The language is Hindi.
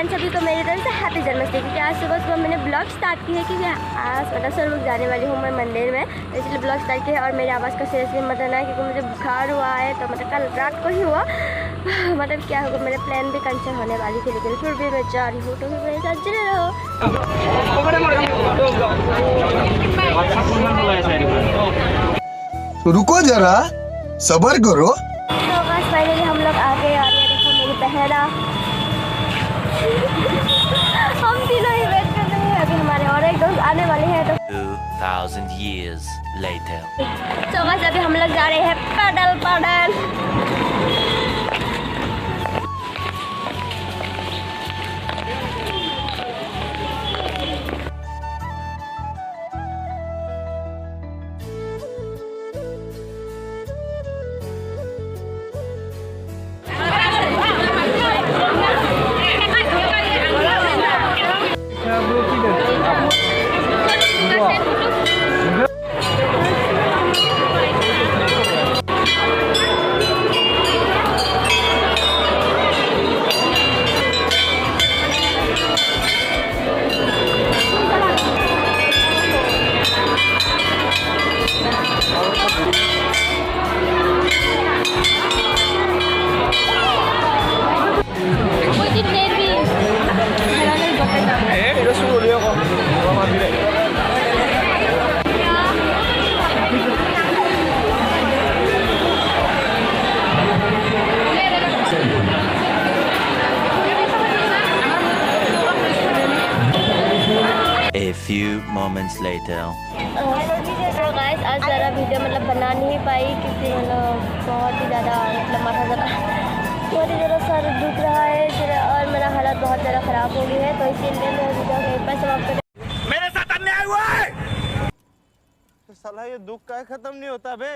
एंड सभी को मेरी तरफ से हैप्पी जन्माष्टमी। क्योंकि आज सुबह सुबह मैंने ब्लॉग स्टार्ट की है क्योंकि आज मतलब सोरभोग जाने वाली हूँ मैं मंदिर में, तो इसलिए ब्लॉग स्टार्ट किया है। और मेरी आवाज़ का सीरियसली मतलब ना क्योंकि मुझे बुखार हुआ है, तो मतलब कल रात को ही हुआ। मतलब क्या होगा, मेरे प्लान भी कैंसिल होने वाली थी, लेकिन फिर भी मैं जा रही हूँ, तो मेरे साथ जुड़े रहो। रुको जरा, सब्र करो। तो बस फाइनली हम लोग आ गए और ये देखो मेरी बहना। हम तीनों ही वेट कर रहे हैं, अभी हमारे और एक दोस्त आने वाले हैं। तो 2000 years later. तो बस अभी हम लोग जा रहे हैं पैदल पैदल। A few moments later. तो गाइस आज ज़रा वीडियो मतलब बना नहीं पाई क्योंकि मतलब बहुत ही ज़्यादा मतलब माथा बहुत ही ज़्यादा सर दुख रहा है और मेरा हालत बहुत ज़्यादा ख़राब हो गई है, तो इसीलिए मैं वीडियो यहीं पर समाप्त कर। मेरे साथ अन्याय हुआ है। तो साला ये दुख का खत्म नहीं होता बे।